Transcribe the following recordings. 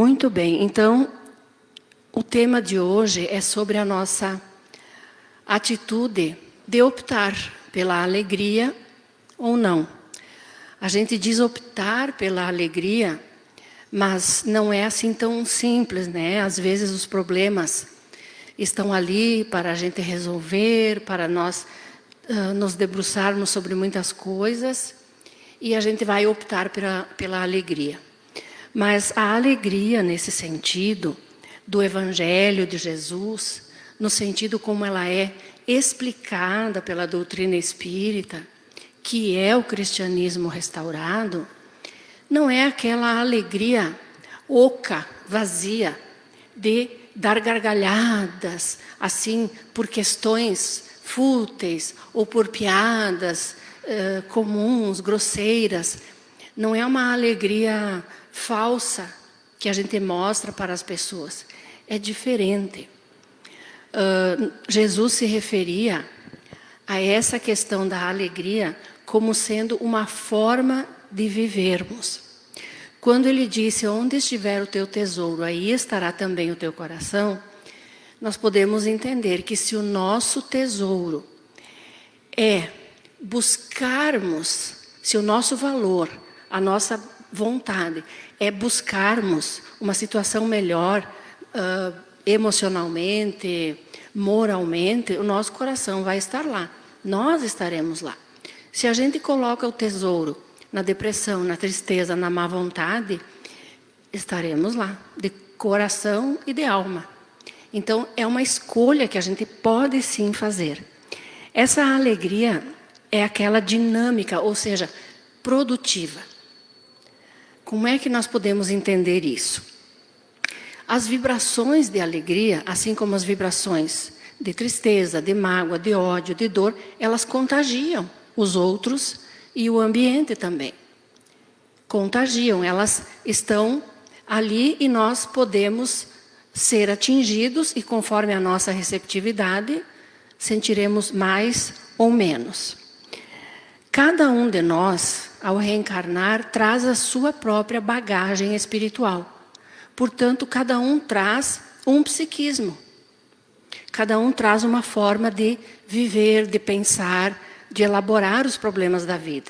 Muito bem, então, o tema de hoje é sobre a nossa atitude de optar pela alegria ou não. A gente diz optar pela alegria, mas não é assim tão simples, né? Às vezes os problemas estão ali para a gente resolver, para nós nos debruçarmos sobre muitas coisas, e a gente vai optar pela alegria. Mas a alegria, nesse sentido, do Evangelho de Jesus, no sentido como ela é explicada pela doutrina espírita, que é o cristianismo restaurado, não é aquela alegria oca, vazia, de dar gargalhadas, assim, por questões fúteis ou por piadas comuns, grosseiras. Não é uma alegria falsa que a gente mostra para as pessoas. É diferente. Jesus se referia a essa questão da alegria como sendo uma forma de vivermos. Quando ele disse, onde estiver o teu tesouro, aí estará também o teu coração, nós podemos entender que se o nosso tesouro é buscarmos, se o nosso valor, a nossa vontade é buscarmos uma situação melhor emocionalmente, moralmente, o nosso coração vai estar lá. Nós estaremos lá. Se a gente coloca o tesouro na depressão, na tristeza, na má vontade, estaremos lá, de coração e de alma. Então, é uma escolha que a gente pode sim fazer. Essa alegria é aquela dinâmica, ou seja, produtiva. Como é que nós podemos entender isso? As vibrações de alegria, assim como as vibrações de tristeza, de mágoa, de ódio, de dor, elas contagiam os outros e o ambiente também. Contagiam, elas estão ali e nós podemos ser atingidos e conforme a nossa receptividade, sentiremos mais ou menos. Cada um de nós, ao reencarnar, traz a sua própria bagagem espiritual. Portanto, cada um traz um psiquismo. Cada um traz uma forma de viver, de pensar, de elaborar os problemas da vida.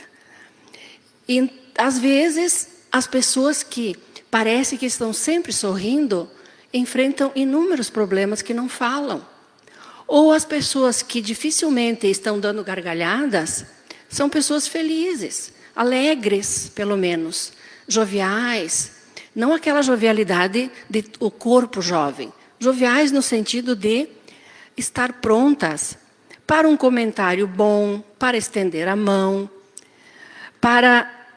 E, às vezes, as pessoas que parecem que estão sempre sorrindo, enfrentam inúmeros problemas que não falam. Ou as pessoas que dificilmente estão dando gargalhadas, são pessoas felizes, alegres, pelo menos, joviais. Não aquela jovialidade de o corpo jovem. Joviais no sentido de estar prontas para um comentário bom, para estender a mão, para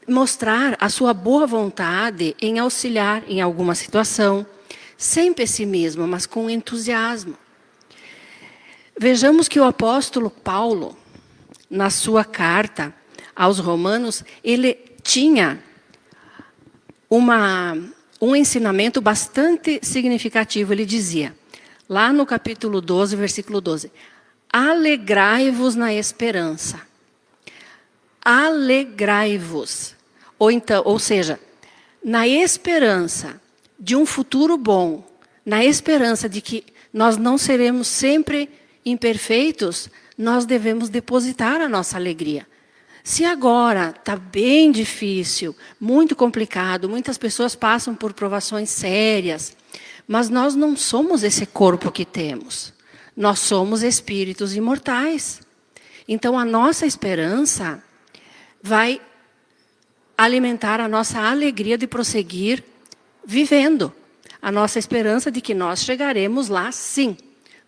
mostrar a sua boa vontade em auxiliar em alguma situação, sem pessimismo, mas com entusiasmo. Vejamos que o apóstolo Paulo, na sua carta aos Romanos, ele tinha um ensinamento bastante significativo. Ele dizia, lá no capítulo 12, versículo 12, alegrai-vos na esperança. Alegrai-vos. Ou seja, na esperança de um futuro bom, na esperança de que nós não seremos sempre imperfeitos, nós devemos depositar a nossa alegria. Se agora está bem difícil, muito complicado, muitas pessoas passam por provações sérias, mas nós não somos esse corpo que temos. Nós somos espíritos imortais. Então, a nossa esperança vai alimentar a nossa alegria de prosseguir vivendo. A nossa esperança de que nós chegaremos lá, sim.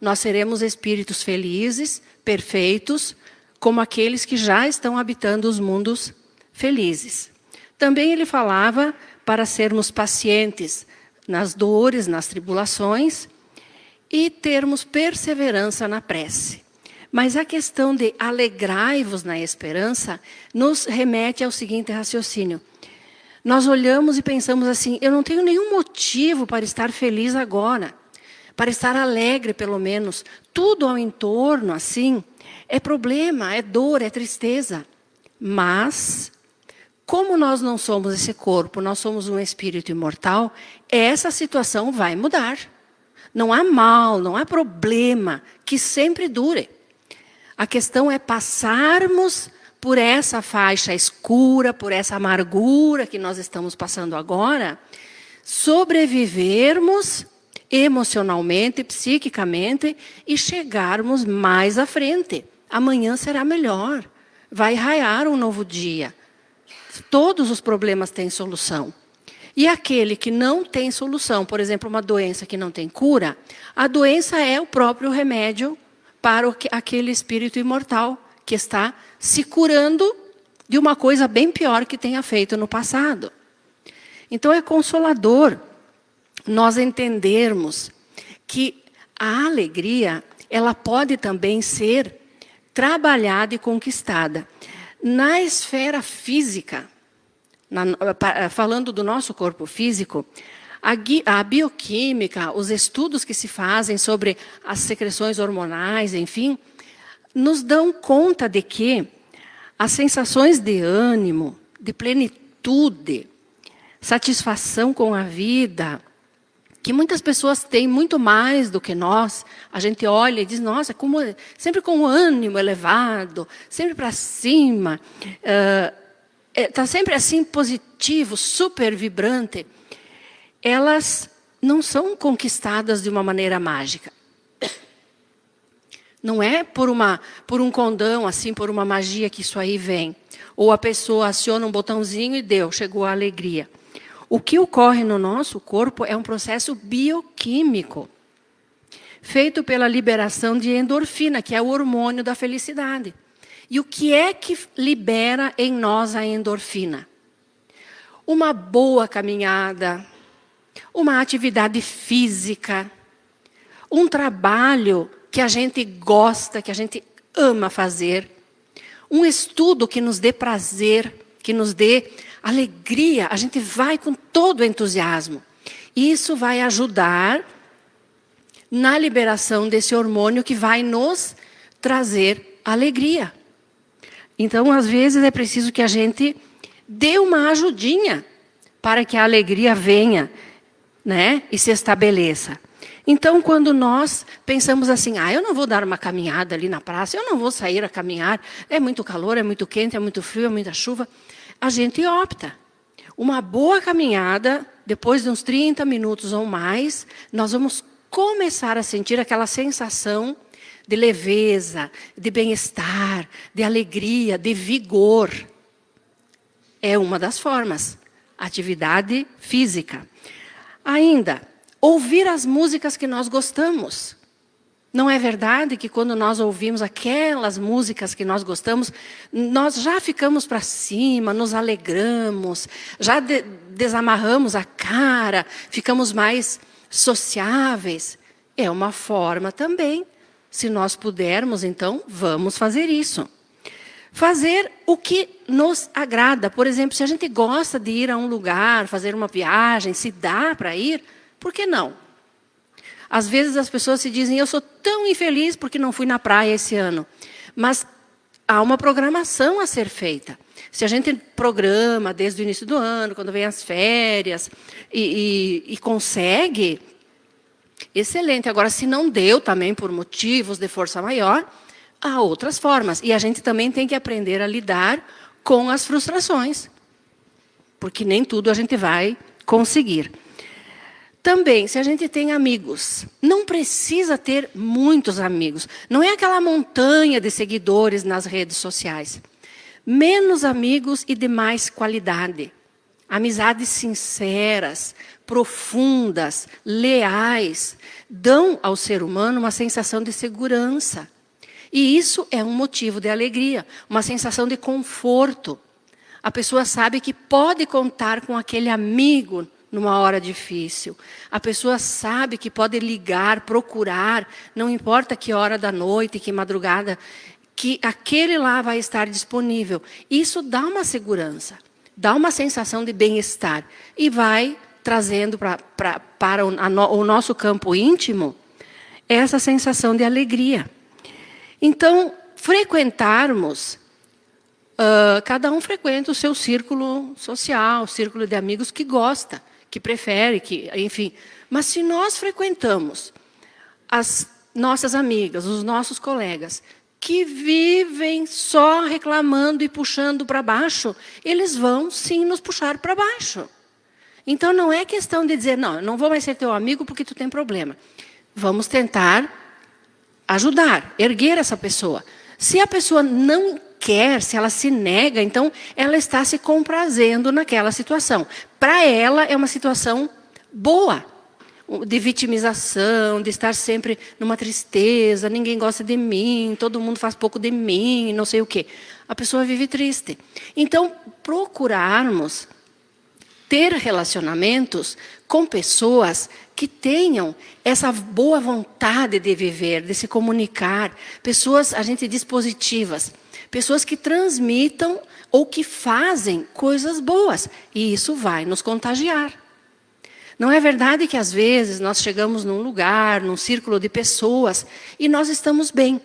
Nós seremos espíritos felizes, perfeitos, como aqueles que já estão habitando os mundos felizes. Também ele falava para sermos pacientes nas dores, nas tribulações e termos perseverança na prece. Mas a questão de alegrai-vos na esperança nos remete ao seguinte raciocínio. Nós olhamos e pensamos assim, eu não tenho nenhum motivo para estar feliz agora, para estar alegre pelo menos. Tudo ao entorno, assim, é problema, é dor, é tristeza. Mas, Como nós não somos esse corpo, nós somos um espírito imortal, essa situação vai mudar. Não há mal, não há problema que sempre dure. A questão é passarmos por essa faixa escura, por essa amargura que nós estamos passando agora, sobrevivermos emocionalmente, psiquicamente e chegarmos mais à frente. Amanhã será melhor. Vai raiar um novo dia. Todos os problemas têm solução. E aquele que não tem solução, por exemplo, uma doença que não tem cura, a doença é o próprio remédio para aquele espírito imortal que está se curando de uma coisa bem pior que tenha feito no passado. Então é consolador nós entendermos que a alegria, ela pode também ser trabalhada e conquistada. Na esfera física, falando do nosso corpo físico, a bioquímica, os estudos que se fazem sobre as secreções hormonais, enfim, nos dão conta de que as sensações de ânimo, de plenitude, satisfação com a vida, que muitas pessoas têm muito mais do que nós, a gente olha e diz, nossa, sempre com o ânimo elevado, sempre para cima, está sempre assim positivo, super vibrante, elas não são conquistadas de uma maneira mágica. Não é por um condão, assim, por uma magia que isso aí vem. Ou a pessoa aciona um botãozinho e deu, chegou a alegria. O que ocorre no nosso corpo é um processo bioquímico, feito pela liberação de endorfina, que é o hormônio da felicidade. E o que é que libera em nós a endorfina? Uma boa caminhada, uma atividade física, um trabalho que a gente gosta, que a gente ama fazer, um estudo que nos dê prazer, que nos dê alegria, a gente vai com todo o entusiasmo. Isso vai ajudar na liberação desse hormônio que vai nos trazer alegria. Então, às vezes, é preciso que a gente dê uma ajudinha para que a alegria venha, né, e se estabeleça. Então, quando nós pensamos assim, eu não vou dar uma caminhada ali na praça, eu não vou sair a caminhar, é muito calor, é muito quente, é muito frio, é muita chuva, a gente opta. Uma boa caminhada, depois de uns 30 minutos ou mais, nós vamos começar a sentir aquela sensação de leveza, de bem-estar, de alegria, de vigor. É uma das formas, atividade física. Ainda, ouvir as músicas que nós gostamos. Não é verdade que quando nós ouvimos aquelas músicas que nós gostamos, nós já ficamos para cima, nos alegramos, já desamarramos a cara, ficamos mais sociáveis? É uma forma também. Se nós pudermos, então, vamos fazer isso. Fazer o que nos agrada. Por exemplo, se a gente gosta de ir a um lugar, fazer uma viagem, se dá para ir, por que não? Às vezes as pessoas se dizem, eu sou tão infeliz porque não fui na praia esse ano. Mas há uma programação a ser feita. Se a gente programa desde o início do ano, quando vem as férias, e consegue, excelente. Agora, se não deu também por motivos de força maior, há outras formas. E a gente também tem que aprender a lidar com as frustrações. Porque nem tudo a gente vai conseguir. Também, se a gente tem amigos, não precisa ter muitos amigos. Não é aquela montanha de seguidores nas redes sociais. Menos amigos e de mais qualidade. Amizades sinceras, profundas, leais, dão ao ser humano uma sensação de segurança. E isso é um motivo de alegria, uma sensação de conforto. A pessoa sabe que pode contar com aquele amigo numa hora difícil. A pessoa sabe que pode ligar, procurar, não importa que hora da noite, que madrugada, que aquele lá vai estar disponível. Isso dá uma segurança, dá uma sensação de bem-estar e vai trazendo para o nosso campo íntimo essa sensação de alegria. Então, frequentarmos cada um frequenta o seu círculo social, o círculo de amigos que gosta, que prefere, que, enfim. Mas se nós frequentamos as nossas amigas, os nossos colegas, que vivem só reclamando e puxando para baixo, eles vão sim nos puxar para baixo. Então não é questão de dizer, não, eu não vou mais ser teu amigo porque tu tem problema. Vamos tentar ajudar, erguer essa pessoa. Se a pessoa não quer, se ela se nega, então ela está se comprazendo naquela situação. Para ela é uma situação boa, de vitimização, de estar sempre numa tristeza, ninguém gosta de mim, todo mundo faz pouco de mim, não sei o quê. A pessoa vive triste. Então, procurarmos ter relacionamentos com pessoas que tenham essa boa vontade de viver, de se comunicar, pessoas, a gente diz positivas, pessoas que transmitam ou que fazem coisas boas, e isso vai nos contagiar. Não é verdade que, às vezes, nós chegamos num lugar, num círculo de pessoas, e nós estamos bem.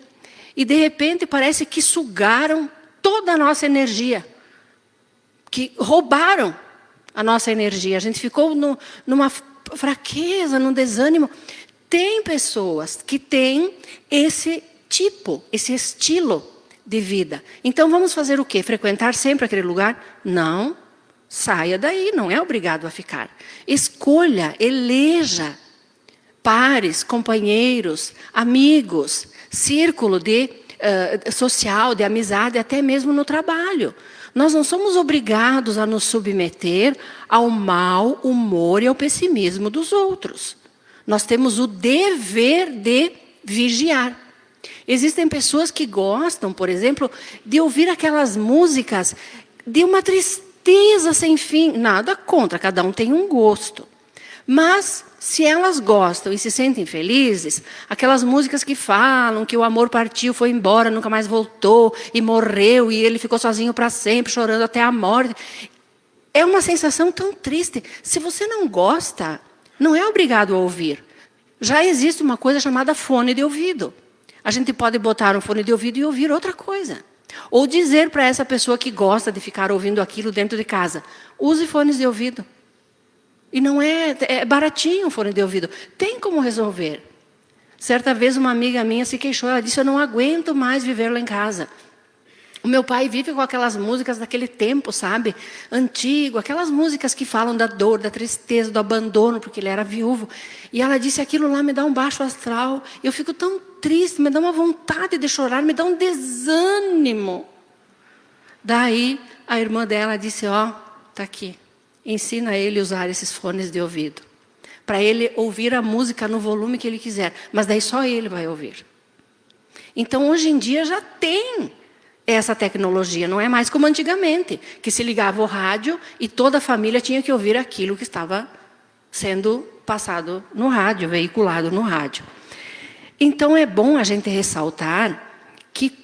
E, de repente, parece que sugaram toda a nossa energia. Que roubaram a nossa energia. A gente ficou numa fraqueza, num desânimo. Tem pessoas que têm esse tipo, esse estilo de vida. Então, vamos fazer o quê? Frequentar sempre aquele lugar? Não. Saia daí, não é obrigado a ficar. Escolha, eleja pares, companheiros, amigos, círculo social, de amizade, até mesmo no trabalho. Nós não somos obrigados a nos submeter ao mau humor e ao pessimismo dos outros. Nós temos o dever de vigiar. Existem pessoas que gostam, por exemplo, de ouvir aquelas músicas de uma tristeza sem fim. Nada contra, cada um tem um gosto. Mas, se elas gostam e se sentem felizes, aquelas músicas que falam que o amor partiu, foi embora, nunca mais voltou, e morreu, e ele ficou sozinho para sempre, chorando até a morte. É uma sensação tão triste. Se você não gosta, não é obrigado a ouvir. Já existe uma coisa chamada fone de ouvido. A gente pode botar um fone de ouvido e ouvir outra coisa. Ou dizer para essa pessoa que gosta de ficar ouvindo aquilo dentro de casa, use fones de ouvido. E não é baratinho um fone de ouvido. Tem como resolver. Certa vez uma amiga minha se queixou, ela disse, eu não aguento mais viver lá em casa. O meu pai vive com aquelas músicas daquele tempo, sabe? Antigo, aquelas músicas que falam da dor, da tristeza, do abandono, porque ele era viúvo. E ela disse, aquilo lá me dá um baixo astral. Eu fico tão triste, me dá uma vontade de chorar, me dá um desânimo. Daí, a irmã dela disse, ó, tá aqui. Ensina ele a usar esses fones de ouvido. Para ele ouvir a música no volume que ele quiser. Mas daí só ele vai ouvir. Então, hoje em dia já tem essa tecnologia, não é mais como antigamente, que se ligava o rádio e toda a família tinha que ouvir aquilo que estava sendo passado no rádio, veiculado no rádio. Então é bom a gente ressaltar que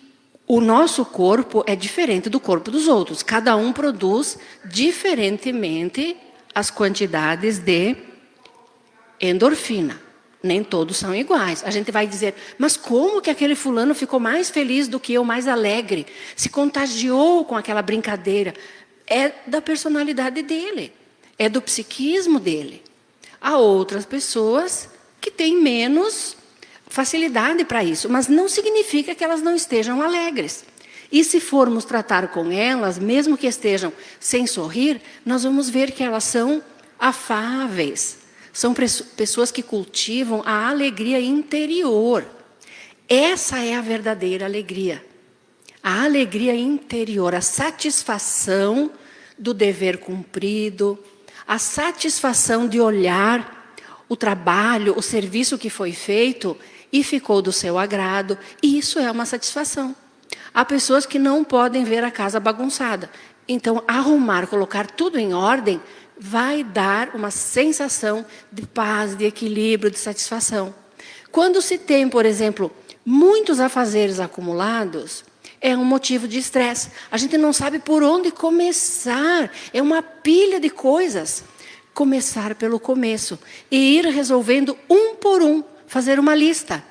o nosso corpo é diferente do corpo dos outros. Cada um produz diferentemente as quantidades de endorfina. Nem todos são iguais. A gente vai dizer, mas como que aquele fulano ficou mais feliz do que eu, mais alegre? Se contagiou com aquela brincadeira. É da personalidade dele. É do psiquismo dele. Há outras pessoas que têm menos facilidade para isso. Mas não significa que elas não estejam alegres. E se formos tratar com elas, mesmo que estejam sem sorrir, nós vamos ver que elas são afáveis. São pessoas que cultivam a alegria interior. Essa é a verdadeira alegria. A alegria interior, a satisfação do dever cumprido, a satisfação de olhar o trabalho, o serviço que foi feito e ficou do seu agrado. E isso é uma satisfação. Há pessoas que não podem ver a casa bagunçada. Então, arrumar, colocar tudo em ordem vai dar uma sensação de paz, de equilíbrio, de satisfação. Quando se tem, por exemplo, muitos afazeres acumulados, é um motivo de estresse. A gente não sabe por onde começar. É uma pilha de coisas. Começar pelo começo e ir resolvendo um por um, fazer uma lista.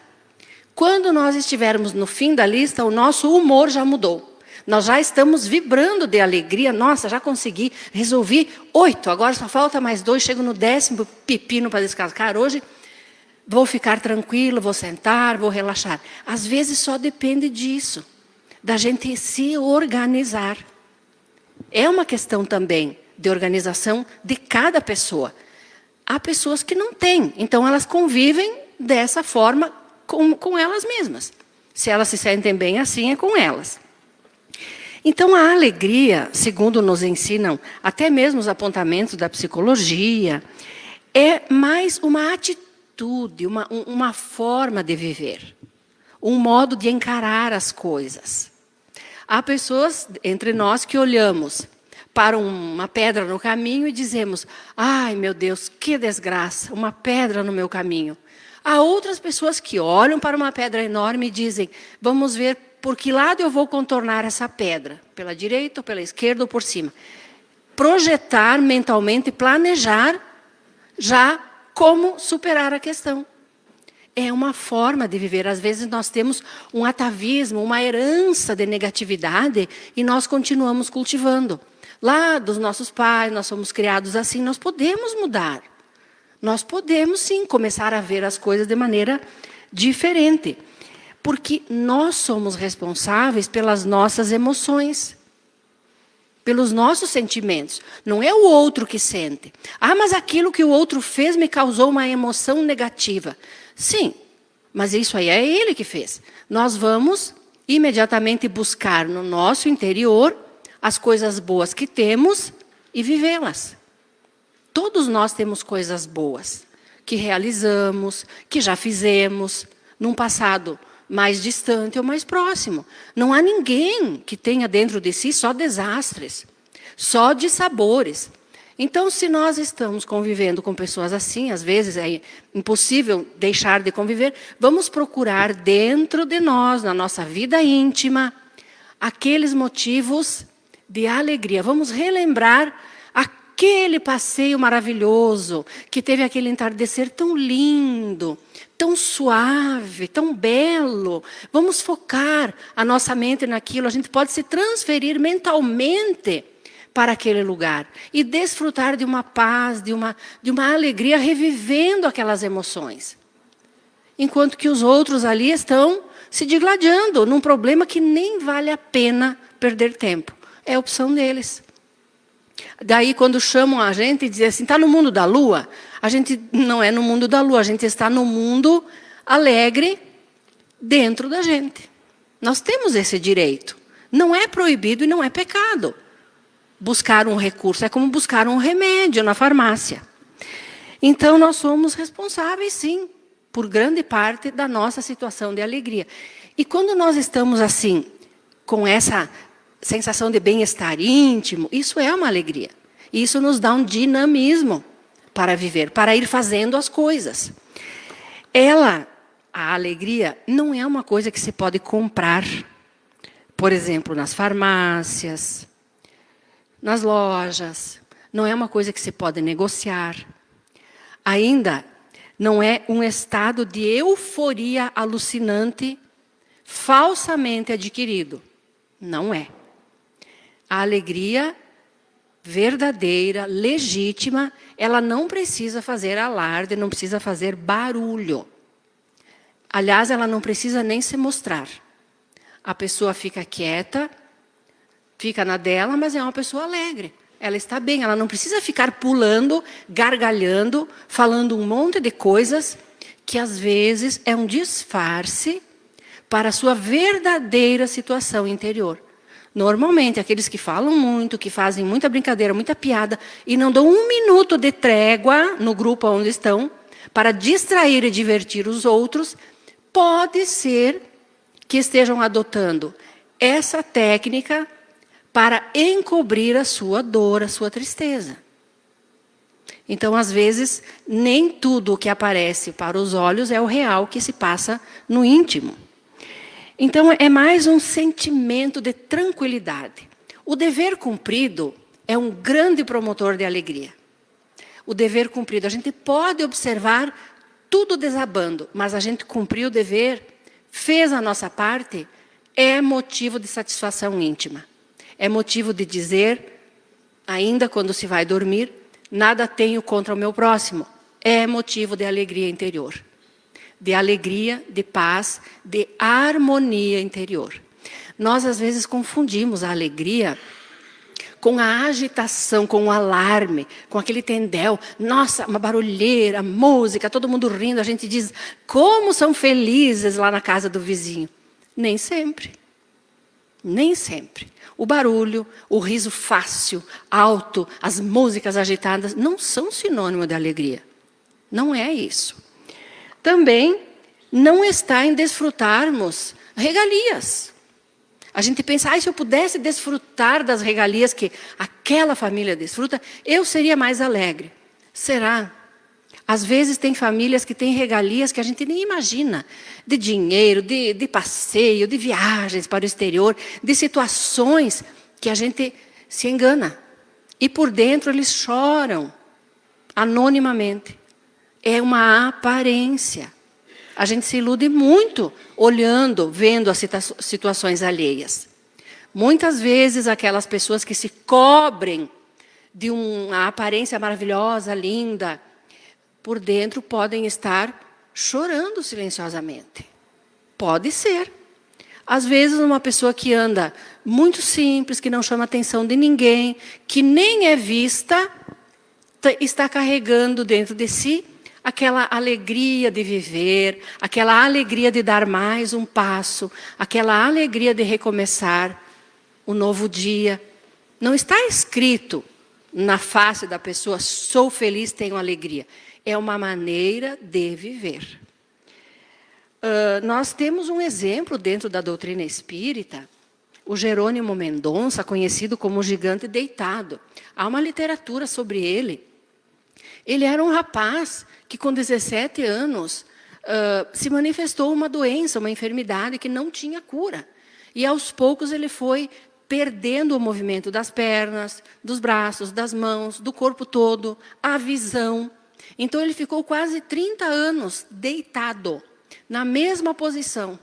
Quando nós estivermos no fim da lista, o nosso humor já mudou. Nós já estamos vibrando de alegria. Nossa, já consegui, resolvi 8, agora só falta mais 2, chego no 10º pepino para descascar. Hoje vou ficar tranquilo, vou sentar, vou relaxar. Às vezes só depende disso, da gente se organizar. É uma questão também de organização de cada pessoa. Há pessoas que não têm, então elas convivem dessa forma com elas mesmas. Se elas se sentem bem assim, é com elas. Então, a alegria, segundo nos ensinam até mesmo os apontamentos da psicologia, é mais uma atitude, uma forma de viver, um modo de encarar as coisas. Há pessoas entre nós que olhamos para uma pedra no caminho e dizemos: ai, meu Deus, que desgraça, uma pedra no meu caminho. Há outras pessoas que olham para uma pedra enorme e dizem: vamos ver por que lado eu vou contornar essa pedra, pela direita ou pela esquerda ou por cima. Projetar mentalmente, planejar já como superar a questão. É uma forma de viver. Às vezes nós temos um atavismo, uma herança de negatividade e nós continuamos cultivando. Lá dos nossos pais, nós somos criados assim, nós podemos mudar. Nós podemos, sim, começar a ver as coisas de maneira diferente. Porque nós somos responsáveis pelas nossas emoções, pelos nossos sentimentos. Não é o outro que sente. Ah, mas aquilo que o outro fez me causou uma emoção negativa. Sim, mas isso aí é ele que fez. Nós vamos imediatamente buscar no nosso interior as coisas boas que temos e vivê-las. Todos nós temos coisas boas que realizamos, que já fizemos num passado mais distante ou mais próximo. Não há ninguém que tenha dentro de si só desastres, só dissabores. Então, se nós estamos convivendo com pessoas assim, às vezes é impossível deixar de conviver, vamos procurar dentro de nós, na nossa vida íntima, aqueles motivos de alegria. Vamos relembrar aquele passeio maravilhoso, que teve aquele entardecer tão lindo, tão suave, tão belo. Vamos focar a nossa mente naquilo. A gente pode se transferir mentalmente para aquele lugar e desfrutar de uma paz, de uma alegria, revivendo aquelas emoções. Enquanto que os outros ali estão se digladiando num problema que nem vale a pena perder tempo. É a opção deles. Daí, quando chamam a gente e dizem assim, está no mundo da lua? A gente não é no mundo da lua, a gente está no mundo alegre dentro da gente. Nós temos esse direito. Não é proibido e não é pecado. Buscar um recurso é como buscar um remédio na farmácia. Então, nós somos responsáveis, sim, por grande parte da nossa situação de alegria. E quando nós estamos assim, com essa sensação de bem-estar íntimo, isso é uma alegria. Isso nos dá um dinamismo para viver, para ir fazendo as coisas. A alegria, não é uma coisa que se pode comprar. Por exemplo, nas farmácias, nas lojas. Não é uma coisa que se pode negociar. Ainda não é um estado de euforia alucinante, falsamente adquirido. Não é. A alegria verdadeira, legítima, ela não precisa fazer alarde, não precisa fazer barulho. Aliás, ela não precisa nem se mostrar. A pessoa fica quieta, fica na dela, mas é uma pessoa alegre. Ela está bem, ela não precisa ficar pulando, gargalhando, falando um monte de coisas que às vezes é um disfarce para a sua verdadeira situação interior. Normalmente, aqueles que falam muito, que fazem muita brincadeira, muita piada, e não dão um minuto de trégua no grupo onde estão, para distrair e divertir os outros, pode ser que estejam adotando essa técnica para encobrir a sua dor, a sua tristeza. Então, às vezes, nem tudo o que aparece para os olhos é o real que se passa no íntimo. Então, é mais um sentimento de tranquilidade. O dever cumprido é um grande promotor de alegria. O dever cumprido, a gente pode observar tudo desabando, mas a gente cumpriu o dever, fez a nossa parte, é motivo de satisfação íntima. É motivo de dizer, ainda quando se vai dormir, nada tenho contra o meu próximo. É motivo de alegria interior. De alegria, de paz, de harmonia interior. Nós, às vezes, confundimos a alegria com a agitação, com o alarme, com aquele tendel. Nossa, uma barulheira, música, todo mundo rindo. A gente diz, como são felizes lá na casa do vizinho. Nem sempre. Nem sempre. O barulho, o riso fácil, alto, as músicas agitadas, não são sinônimo de alegria. Não é isso. Também não está em desfrutarmos regalias. A gente pensa, se eu pudesse desfrutar das regalias que aquela família desfruta, eu seria mais alegre. Será? Às vezes tem famílias que têm regalias que a gente nem imagina. De dinheiro, de passeio, de viagens para o exterior, de situações que a gente se engana. E por dentro eles choram, anonimamente. É uma aparência. A gente se ilude muito olhando, vendo as situações alheias. Muitas vezes aquelas pessoas que se cobrem de uma aparência maravilhosa, linda, por dentro podem estar chorando silenciosamente. Pode ser. Às vezes uma pessoa que anda muito simples, que não chama a atenção de ninguém, que nem é vista, está carregando dentro de si aquela alegria de viver, aquela alegria de dar mais um passo, aquela alegria de recomeçar um novo dia. Não está escrito na face da pessoa, sou feliz, tenho alegria. É uma maneira de viver. Nós temos um exemplo dentro da doutrina espírita, o Jerônimo Mendonça, conhecido como o gigante deitado. Há uma literatura sobre ele. Ele era um rapaz que com 17 anos se manifestou uma doença, uma enfermidade que não tinha cura. E aos poucos ele foi perdendo o movimento das pernas, dos braços, das mãos, do corpo todo, a visão. Então ele ficou quase 30 anos deitado, na mesma posição,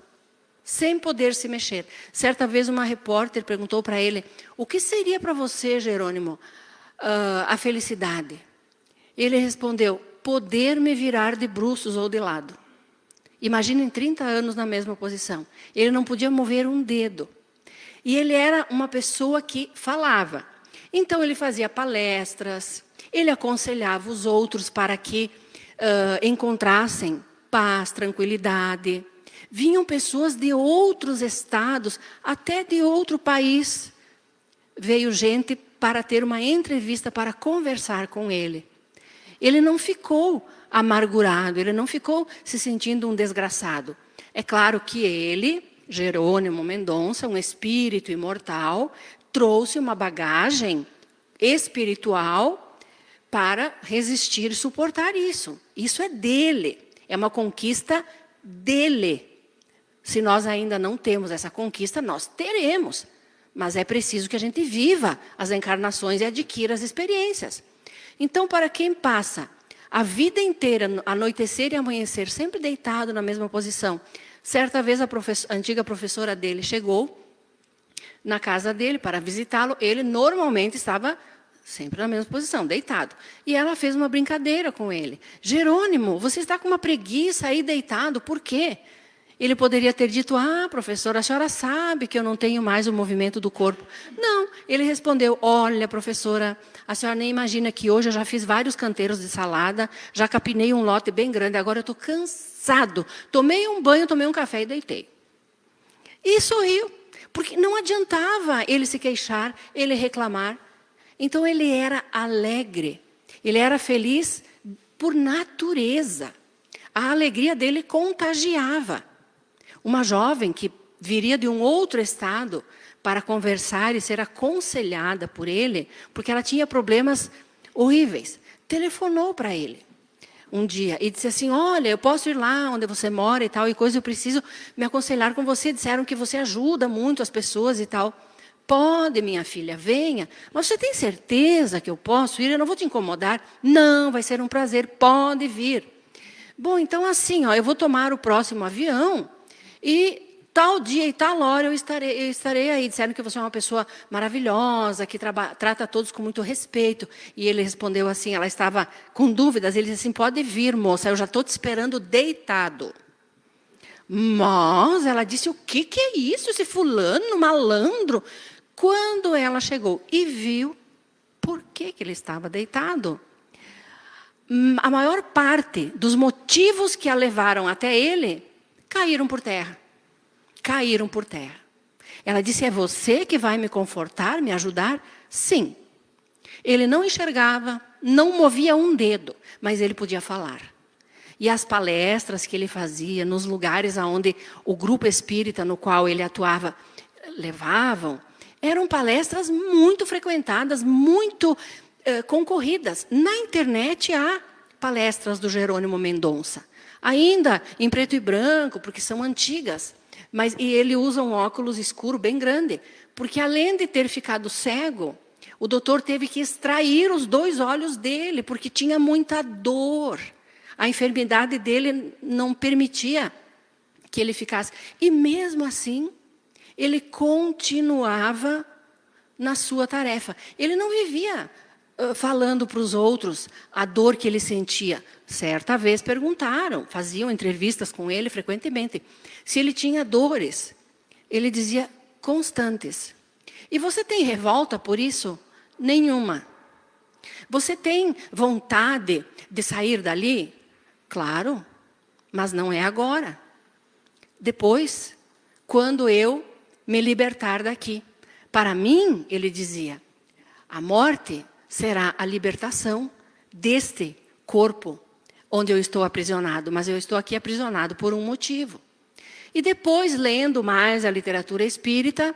sem poder se mexer. Certa vez uma repórter perguntou para ele, o que seria para você, Jerônimo, a felicidade? Ele respondeu, poder me virar de bruços ou de lado. Imaginem 30 anos na mesma posição. Ele não podia mover um dedo. E ele era uma pessoa que falava. Então ele fazia palestras, ele aconselhava os outros para que encontrassem paz, tranquilidade. Vinham pessoas de outros estados, até de outro país. Veio gente para ter uma entrevista, para conversar com ele. Ele não ficou amargurado, ele não ficou se sentindo um desgraçado. É claro que ele, Jerônimo Mendonça, um espírito imortal, trouxe uma bagagem espiritual para resistir e suportar isso. Isso é dele, é uma conquista dele. Se nós ainda não temos essa conquista, nós teremos. Mas é preciso que a gente viva as encarnações e adquira as experiências. Então, para quem passa a vida inteira, anoitecer e amanhecer, sempre deitado na mesma posição, certa vez a antiga professora dele chegou na casa dele para visitá-lo, ele normalmente estava sempre na mesma posição, deitado. E ela fez uma brincadeira com ele. Jerônimo, você está com uma preguiça aí deitado, por quê? Ele poderia ter dito, professora, a senhora sabe que eu não tenho mais o movimento do corpo. Não, ele respondeu, olha, professora, a senhora nem imagina que hoje eu já fiz vários canteiros de salada, já capinei um lote bem grande, agora eu estou cansado. Tomei um banho, tomei um café e deitei. E sorriu, porque não adiantava ele se queixar, ele reclamar. Então ele era alegre, ele era feliz por natureza. A alegria dele contagiava. Uma jovem que viria de um outro estado para conversar e ser aconselhada por ele, porque ela tinha problemas horríveis, telefonou para ele um dia e disse assim, olha, eu posso ir lá onde você mora e tal, e coisa, eu preciso me aconselhar com você, disseram que você ajuda muito as pessoas e tal. Pode, minha filha, venha, mas você tem certeza que eu posso ir? Eu não vou te incomodar? Não, vai ser um prazer, pode vir. Bom, então assim, eu vou tomar o próximo avião e tal dia e tal hora eu estarei aí. Disseram que você é uma pessoa maravilhosa, que trata todos com muito respeito. E ele respondeu assim, ela estava com dúvidas. Ele disse assim, pode vir, moça, eu já estou te esperando deitado. Mas ela disse, o que é isso, esse fulano, malandro? Quando ela chegou e viu por que ele estava deitado, a maior parte dos motivos que a levaram até ele caíram por terra. Caíram por terra. Ela disse, é você que vai me confortar, me ajudar? Sim. Ele não enxergava, não movia um dedo, mas ele podia falar. E as palestras que ele fazia, nos lugares onde o grupo espírita no qual ele atuava, levavam, eram palestras muito frequentadas, muito concorridas. Na internet há palestras do Jerônimo Mendonça. Ainda em preto e branco, porque são antigas. E ele usa um óculos escuro bem grande, porque além de ter ficado cego, o doutor teve que extrair os 2 olhos dele, porque tinha muita dor. A enfermidade dele não permitia que ele ficasse. E mesmo assim, ele continuava na sua tarefa. Ele não vivia falando para os outros a dor que ele sentia. Certa vez perguntaram, faziam entrevistas com ele frequentemente, se ele tinha dores. Ele dizia, constantes. E você tem revolta por isso? Nenhuma. Você tem vontade de sair dali? Claro, mas não é agora. Depois, quando eu me libertar daqui. Para mim, ele dizia, a morte será a libertação deste corpo onde eu estou aprisionado, mas eu estou aqui aprisionado por um motivo. E depois, lendo mais a literatura espírita,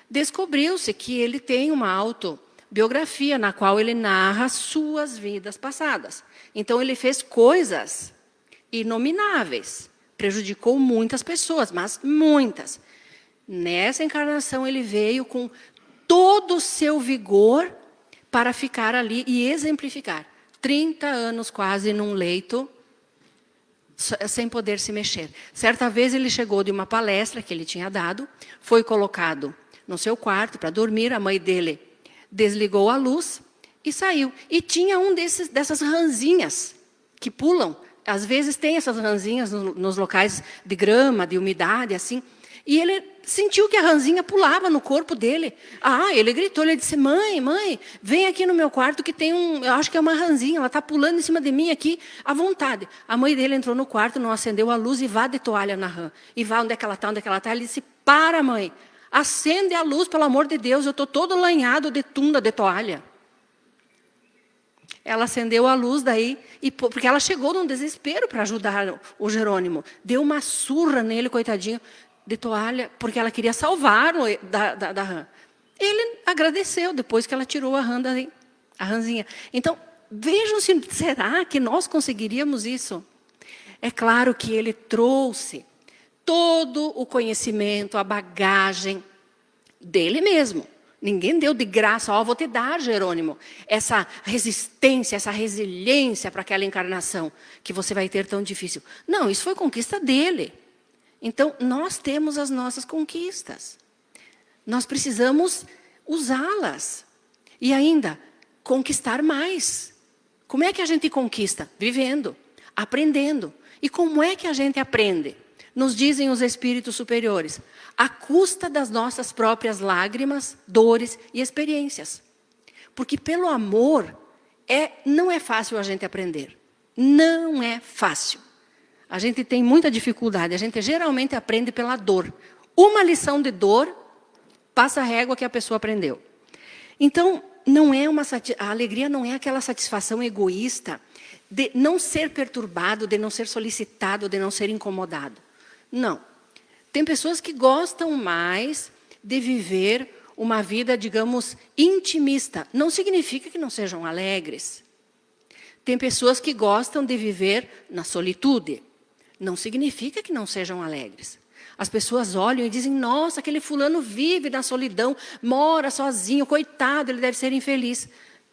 descobriu-se que ele tem uma autobiografia na qual ele narra suas vidas passadas. Então, ele fez coisas inomináveis, prejudicou muitas pessoas, mas muitas. Nessa encarnação, ele veio com todo o seu vigor para ficar ali e exemplificar. 30 anos quase num leito, sem poder se mexer. Certa vez ele chegou de uma palestra que ele tinha dado, foi colocado no seu quarto para dormir, a mãe dele desligou a luz e saiu. E tinha dessas ranzinhas que pulam. Às vezes tem essas ranzinhas nos locais de grama, de umidade, assim. E ele sentiu que a ranzinha pulava no corpo dele. Ele gritou, ele disse, mãe, vem aqui no meu quarto que tem eu acho que é uma ranzinha, ela está pulando em cima de mim aqui, à vontade. A mãe dele entrou no quarto, não acendeu a luz e vá de toalha na rã. E vá onde é que ela está. Ele disse, para mãe, acende a luz, pelo amor de Deus, eu estou todo lanhado de tunda, de toalha. Ela acendeu a luz daí, porque ela chegou num desespero para ajudar o Jerônimo. Deu uma surra nele, coitadinho, de toalha, porque ela queria salvar-o da rã. Ele agradeceu depois que ela tirou a ranzinha. Então, vejam se será que nós conseguiríamos isso. É claro que ele trouxe todo o conhecimento, a bagagem dele mesmo. Ninguém deu de graça, vou te dar, Jerônimo, essa resistência, essa resiliência para aquela encarnação que você vai ter tão difícil. Não, isso foi conquista dele. Então, nós temos as nossas conquistas. Nós precisamos usá-las. E ainda, conquistar mais. Como é que a gente conquista? Vivendo, aprendendo. E como é que a gente aprende? Nos dizem os espíritos superiores, à custa das nossas próprias lágrimas, dores e experiências. Porque pelo amor, não é fácil a gente aprender. Não é fácil. A gente tem muita dificuldade, a gente geralmente aprende pela dor. Uma lição de dor, passa a régua que a pessoa aprendeu. Então, a alegria não é aquela satisfação egoísta de não ser perturbado, de não ser solicitado, de não ser incomodado. Não. Tem pessoas que gostam mais de viver uma vida, digamos, intimista. Não significa que não sejam alegres. Tem pessoas que gostam de viver na solitude. Não significa que não sejam alegres. As pessoas olham e dizem, nossa, aquele fulano vive na solidão, mora sozinho, coitado, ele deve ser infeliz.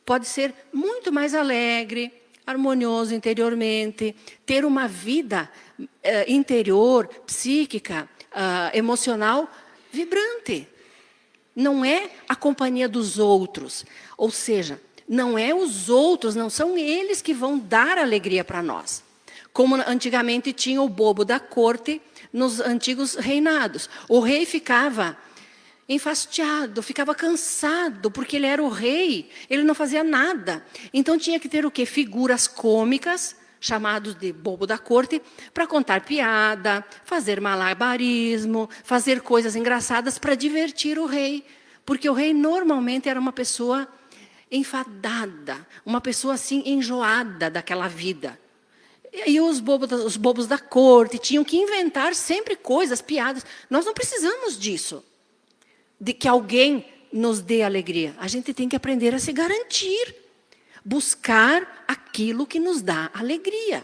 Pode ser muito mais alegre, harmonioso interiormente, ter uma vida interior, psíquica, emocional vibrante. Não é a companhia dos outros. Ou seja, não é os outros, não são eles que vão dar alegria para nós. Como antigamente tinha o bobo da corte nos antigos reinados. O rei ficava enfastiado, ficava cansado, porque ele era o rei, ele não fazia nada. Então tinha que ter o quê? Figuras cômicas, chamados de bobo da corte, para contar piada, fazer malabarismo, fazer coisas engraçadas para divertir o rei. Porque o rei normalmente era uma pessoa enfadada, uma pessoa assim enjoada daquela vida. E os bobos da corte tinham que inventar sempre coisas, piadas. Nós não precisamos disso, de que alguém nos dê alegria. A gente tem que aprender a se garantir. Buscar aquilo que nos dá alegria.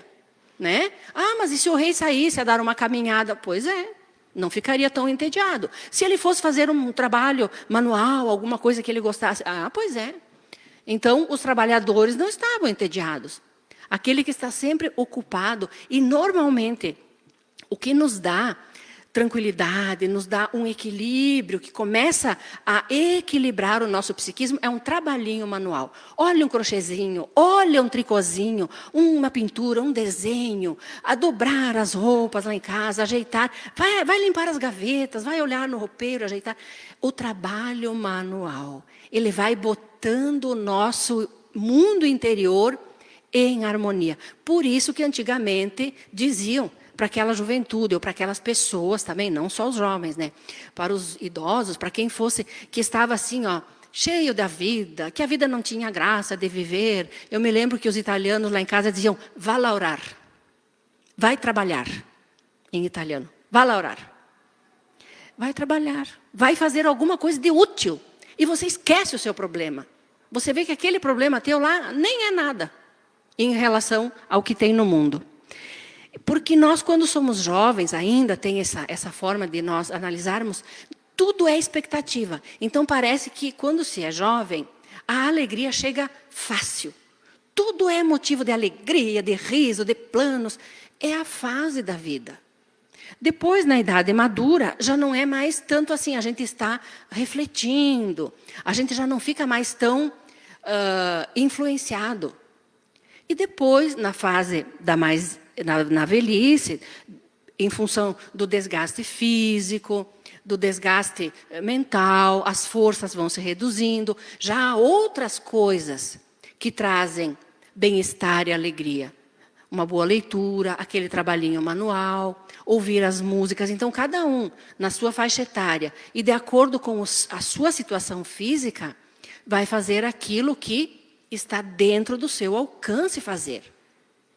Né? Mas e se o rei saísse a dar uma caminhada? Pois é, não ficaria tão entediado. Se ele fosse fazer um trabalho manual, alguma coisa que ele gostasse, pois é. Então, os trabalhadores não estavam entediados. Aquele que está sempre ocupado, e normalmente, o que nos dá tranquilidade, nos dá um equilíbrio, que começa a equilibrar o nosso psiquismo, é um trabalhinho manual. Olha um crochêzinho, olha um tricôzinho, uma pintura, um desenho, a dobrar as roupas lá em casa, ajeitar, vai limpar as gavetas, vai olhar no roupeiro, ajeitar. O trabalho manual, ele vai botando o nosso mundo interior em harmonia. Por isso que antigamente diziam, para aquela juventude, ou para aquelas pessoas também, não só os jovens, né? Para os idosos, para quem fosse, que estava assim, cheio da vida, que a vida não tinha graça de viver. Eu me lembro que os italianos lá em casa diziam, vá laurar, vai trabalhar, em italiano, vá laurar. Vai trabalhar, vai fazer alguma coisa de útil, e você esquece o seu problema. Você vê que aquele problema teu lá nem é nada, em relação ao que tem no mundo. Porque nós, quando somos jovens, ainda tem essa forma de nós analisarmos, tudo é expectativa. Então, parece que quando se é jovem, a alegria chega fácil. Tudo é motivo de alegria, de riso, de planos. É a fase da vida. Depois, na idade madura, já não é mais tanto assim. A gente está refletindo. A gente já não fica mais tão influenciado. E depois, na fase na velhice, em função do desgaste físico, do desgaste mental, as forças vão se reduzindo. Já há outras coisas que trazem bem-estar e alegria. Uma boa leitura, aquele trabalhinho manual, ouvir as músicas. Então, cada um, na sua faixa etária, e de acordo com a sua situação física, vai fazer aquilo que está dentro do seu alcance fazer.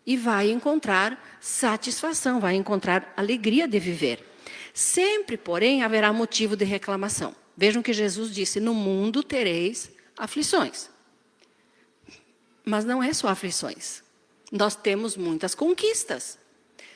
E vai encontrar satisfação, vai encontrar alegria de viver. Sempre, porém, haverá motivo de reclamação. Vejam que Jesus disse, no mundo tereis aflições. Mas não é só aflições. Nós temos muitas conquistas.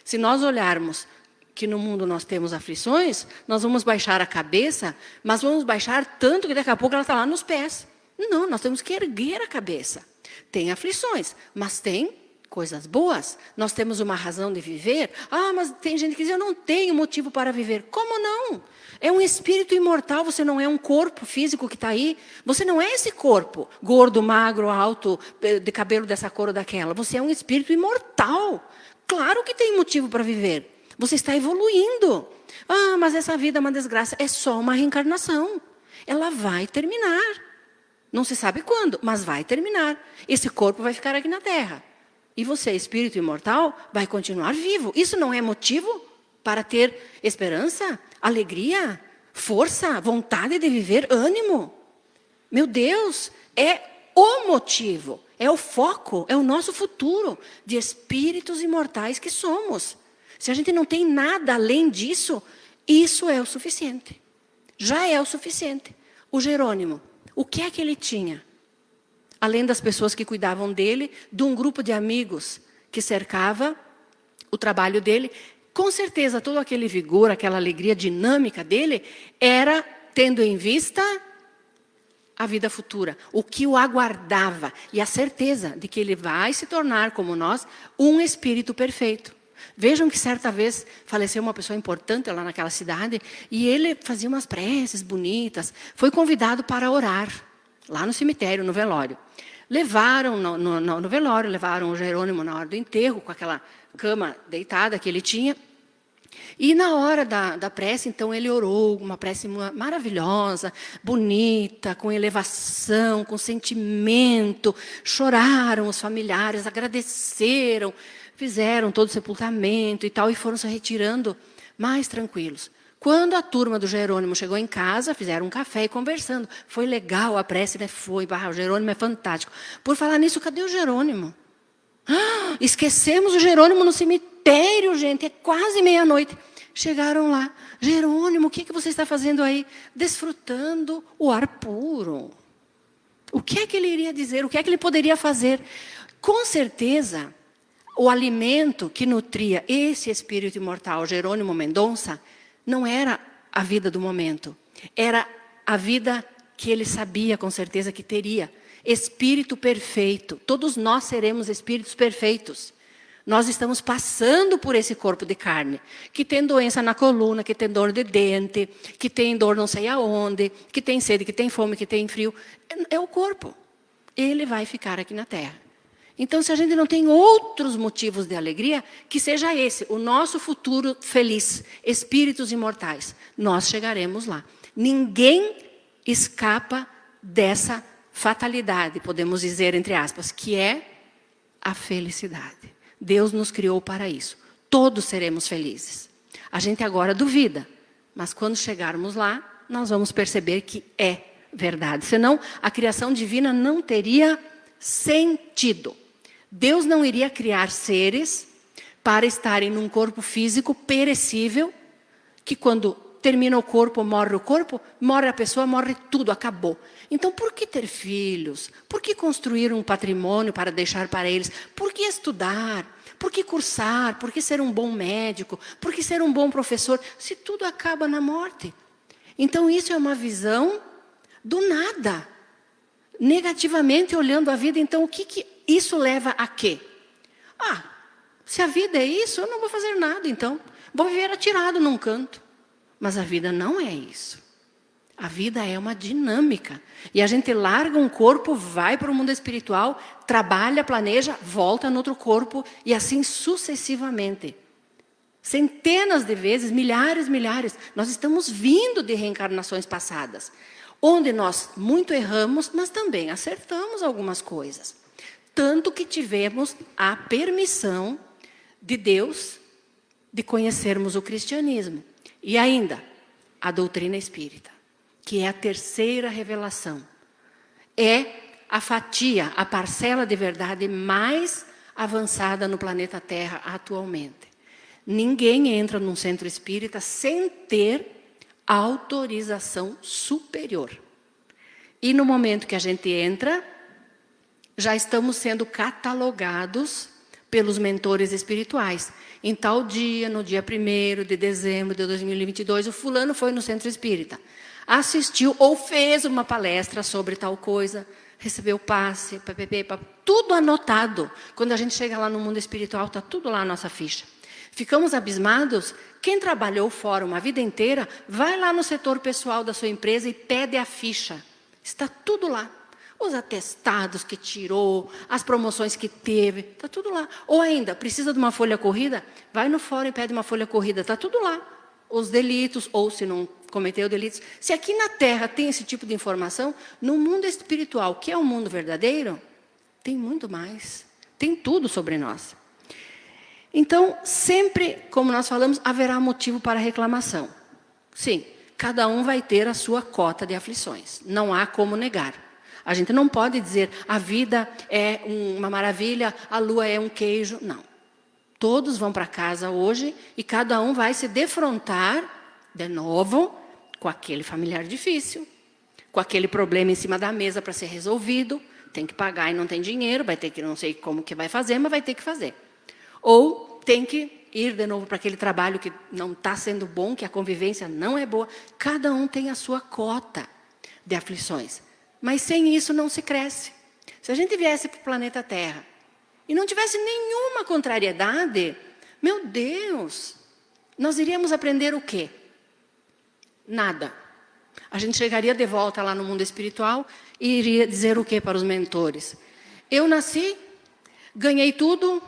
Se nós olharmos que no mundo nós temos aflições, nós vamos baixar a cabeça, mas vamos baixar tanto que daqui a pouco ela está lá nos pés. Não, nós temos que erguer a cabeça. Tem aflições, mas tem coisas boas. Nós temos uma razão de viver. Mas tem gente que diz, eu não tenho motivo para viver. Como não? É um espírito imortal, você não é um corpo físico que está aí. Você não é esse corpo, gordo, magro, alto, de cabelo dessa cor ou daquela. Você é um espírito imortal. Claro que tem motivo para viver. Você está evoluindo. Mas essa vida é uma desgraça. É só uma reencarnação. Ela vai terminar. Não se sabe quando, mas vai terminar. Esse corpo vai ficar aqui na Terra. E você, espírito imortal, vai continuar vivo. Isso não é motivo para ter esperança, alegria, força, vontade de viver, ânimo? Meu Deus, é o motivo, é o foco, é o nosso futuro de espíritos imortais que somos. Se a gente não tem nada além disso, isso é o suficiente. Já é o suficiente. O Jerônimo, o que é que ele tinha? Além das pessoas que cuidavam dele, de um grupo de amigos que cercava o trabalho dele, com certeza todo aquele vigor, aquela alegria dinâmica dele, era tendo em vista a vida futura, o que o aguardava, e a certeza de que ele vai se tornar, como nós, um espírito perfeito. Vejam que certa vez faleceu uma pessoa importante lá naquela cidade e ele fazia umas preces bonitas. Foi convidado para orar lá no cemitério, no velório. Levaram no velório, levaram o Jerônimo na hora do enterro, com aquela cama deitada que ele tinha. E na hora da prece, então, ele orou uma prece maravilhosa, bonita, com elevação, com sentimento. Choraram os familiares, agradeceram, fizeram todo o sepultamento e tal, e foram se retirando mais tranquilos. Quando a turma do Jerônimo chegou em casa, fizeram um café e conversando. Foi legal a prece, né? Foi, o Jerônimo é fantástico. Por falar nisso, cadê o Jerônimo? Esquecemos o Jerônimo no cemitério, gente. É quase meia-noite. Chegaram lá. Jerônimo, o que você está fazendo aí? Desfrutando o ar puro. O que é que ele iria dizer? O que é que ele poderia fazer? Com certeza, o alimento que nutria esse espírito imortal, Jerônimo Mendonça, não era a vida do momento. Era a vida que ele sabia com certeza que teria. Espírito perfeito. Todos nós seremos espíritos perfeitos. Nós estamos passando por esse corpo de carne, que tem doença na coluna, que tem dor de dente, que tem dor não sei aonde, que tem sede, que tem fome, que tem frio. É o corpo. Ele vai ficar aqui na Terra. Então, se a gente não tem outros motivos de alegria, que seja esse, o nosso futuro feliz, espíritos imortais, nós chegaremos lá. Ninguém escapa dessa fatalidade, podemos dizer, entre aspas, que é a felicidade. Deus nos criou para isso. Todos seremos felizes. A gente agora duvida, mas quando chegarmos lá, nós vamos perceber que é verdade. Senão, a criação divina não teria sentido. Deus não iria criar seres para estarem num corpo físico perecível, que quando termina o corpo, morre a pessoa, morre tudo, acabou. Então, por que ter filhos? Por que construir um patrimônio para deixar para eles? Por que estudar? Por que cursar? Por que ser um bom médico? Por que ser um bom professor? Se tudo acaba na morte. Então, isso é uma visão do nada. Negativamente olhando a vida, então, o que isso leva a quê? Se a vida é isso, eu não vou fazer nada, então. Vou viver atirado num canto. Mas a vida não é isso. A vida é uma dinâmica. E a gente larga um corpo, vai para o mundo espiritual, trabalha, planeja, volta no outro corpo e assim sucessivamente. Centenas de vezes, milhares. Nós estamos vindo de reencarnações passadas, onde nós muito erramos, mas também acertamos algumas coisas. Tanto que tivemos a permissão de Deus de conhecermos o cristianismo. E ainda, a doutrina espírita, que é a terceira revelação. É a fatia, a parcela de verdade mais avançada no planeta Terra atualmente. Ninguém entra num centro espírita sem ter autorização superior. E no momento que a gente entra, já estamos sendo catalogados pelos mentores espirituais. Em tal dia, no dia 1º de dezembro de 2022, o fulano foi no centro espírita, assistiu ou fez uma palestra sobre tal coisa, recebeu passe, tudo anotado. Quando a gente chega lá no mundo espiritual, está tudo lá na nossa ficha. Ficamos abismados. Quem trabalhou fora uma vida inteira, vai lá no setor pessoal da sua empresa e pede a ficha. Está tudo lá. Os atestados que tirou, as promoções que teve, está tudo lá. Ou ainda, precisa de uma folha corrida? Vai no fórum e pede uma folha corrida, está tudo lá. Os delitos, ou se não cometeu delitos. Se aqui na Terra tem esse tipo de informação, no mundo espiritual, que é o mundo verdadeiro, tem muito mais. Tem tudo sobre nós. Então, sempre, como nós falamos, haverá motivo para reclamação. Sim, cada um vai ter a sua cota de aflições. Não há como negar. A gente não pode dizer, a vida é uma maravilha, a lua é um queijo. Não. Todos vão para casa hoje e cada um vai se defrontar, de novo, com aquele familiar difícil, com aquele problema em cima da mesa para ser resolvido. Tem que pagar e não tem dinheiro, vai ter que, não sei como que vai fazer, mas vai ter que fazer. Ou tem que ir de novo para aquele trabalho que não está sendo bom, que a convivência não é boa. Cada um tem a sua cota de aflições. Mas sem isso não se cresce. Se a gente viesse para o planeta Terra e não tivesse nenhuma contrariedade, Meu Deus! Nós iríamos aprender o quê? Nada. A gente chegaria de volta lá no mundo espiritual e iria dizer o quê para os mentores? Eu nasci, ganhei tudo,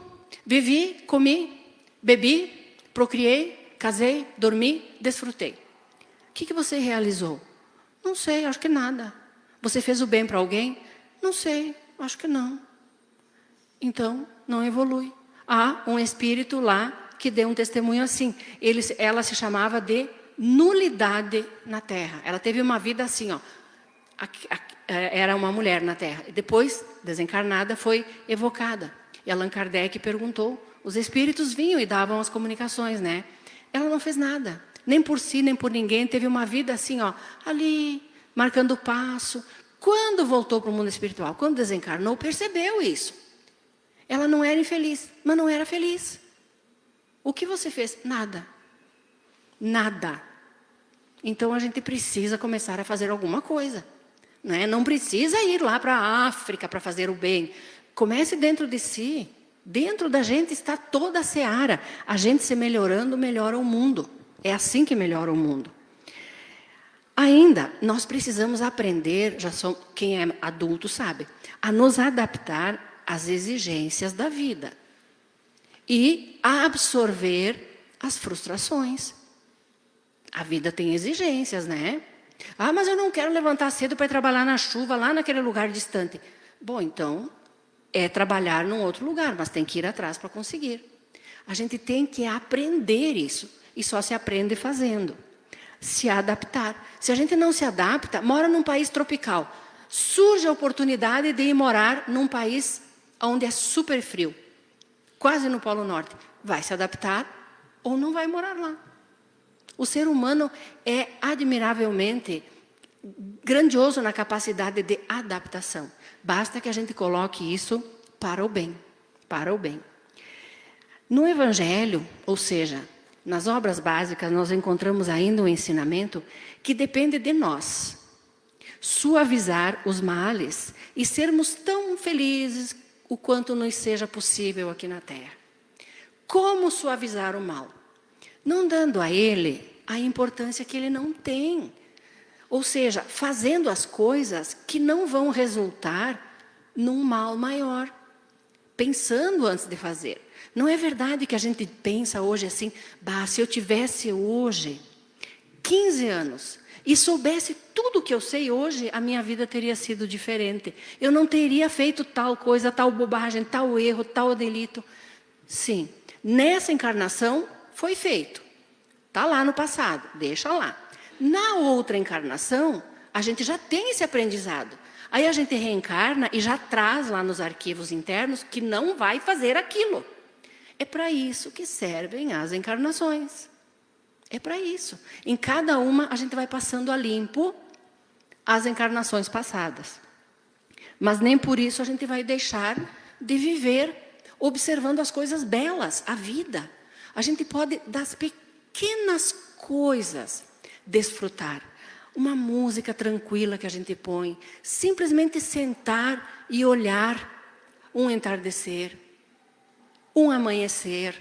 vivi, comi, bebi, procriei, casei, dormi, desfrutei. O que você realizou? Não sei, acho que nada. Você fez o bem para alguém? Não sei, acho que não. Então, não evolui. Há um espírito lá que deu um testemunho assim. Ela se chamava de nulidade na Terra. Ela teve uma vida assim, ó. Era uma mulher na Terra. Depois, desencarnada, foi evocada. E Allan Kardec perguntou. Os espíritos vinham e davam as comunicações, né? Ela não fez nada. Nem por si, nem por ninguém. Teve uma vida assim, ó. Ali, marcando o passo. Quando voltou para o mundo espiritual, quando desencarnou, percebeu isso. Ela não era infeliz, mas não era feliz. O que você fez? Nada. Nada. Então a gente precisa começar a fazer alguma coisa. Né? Não precisa ir lá para a África para fazer o bem. Comece dentro de si. Dentro da gente está toda a seara. A gente se melhorando, melhora o mundo. É assim que melhora o mundo. Ainda, nós precisamos aprender, quem é adulto sabe, a nos adaptar às exigências da vida. E a absorver as frustrações. A vida tem exigências, né? Ah, mas eu não quero levantar cedo para ir trabalhar na chuva, lá naquele lugar distante. Bom, então, é trabalhar num outro lugar, mas tem que ir atrás para conseguir. A gente tem que aprender isso. E só se aprende fazendo. Se adaptar. Se a gente não se adapta, mora num país tropical. Surge a oportunidade de ir morar num país onde é super frio. Quase no Polo Norte. Vai se adaptar ou não vai morar lá. O ser humano é admiravelmente grandioso na capacidade de adaptação. Basta que a gente coloque isso para o bem. Para o bem. No Evangelho, ou seja, nas obras básicas, nós encontramos ainda um ensinamento que depende de nós. Suavizar os males e sermos tão felizes o quanto nos seja possível aqui na Terra. Como suavizar o mal? Não dando a ele a importância que ele não tem. Ou seja, fazendo as coisas que não vão resultar num mal maior. Pensando antes de fazer. Não é verdade que a gente pensa hoje assim, se eu tivesse hoje 15 anos e soubesse tudo o que eu sei hoje, a minha vida teria sido diferente. Eu não teria feito tal coisa, tal bobagem, tal erro, tal delito. Sim, nessa encarnação foi feito. Está lá no passado, deixa lá. Na outra encarnação, a gente já tem esse aprendizado. Aí a gente reencarna e já traz lá nos arquivos internos que não vai fazer aquilo. É para isso que servem as encarnações. É para isso. Em cada uma a gente vai passando a limpo as encarnações passadas. Mas nem por isso a gente vai deixar de viver observando as coisas belas, a vida. A gente pode, das pequenas coisas, desfrutar. Uma música tranquila que a gente põe. Simplesmente sentar e olhar um entardecer, um amanhecer.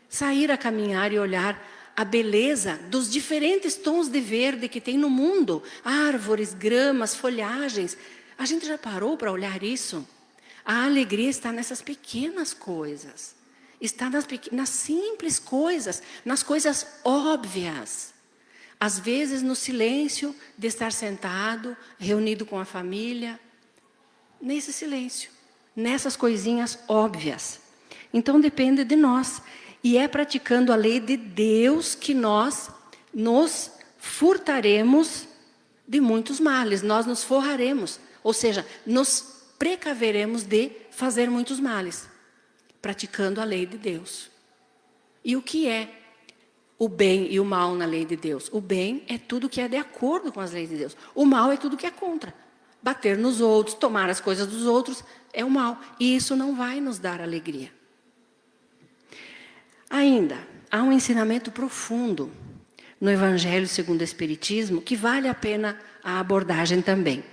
Sair a caminhar e olhar a beleza dos diferentes tons de verde que tem no mundo. Árvores, gramas, folhagens. A gente já parou para olhar isso? A alegria está nessas pequenas coisas. Está nas simples coisas, nas coisas óbvias. Às vezes no silêncio de estar sentado, reunido com a família. Nesse silêncio, nessas coisinhas óbvias. Então depende de nós. E é praticando a lei de Deus que nós nos furtaremos de muitos males. Nós nos forraremos. Ou seja, nos precaveremos de fazer muitos males. Praticando a lei de Deus. E o que é o bem e o mal na lei de Deus? O bem é tudo que é de acordo com as leis de Deus. O mal é tudo que é contra. Bater nos outros, tomar as coisas dos outros, é o mal. E isso não vai nos dar alegria. Ainda, há um ensinamento profundo no Evangelho segundo o Espiritismo que vale a pena a abordagem também.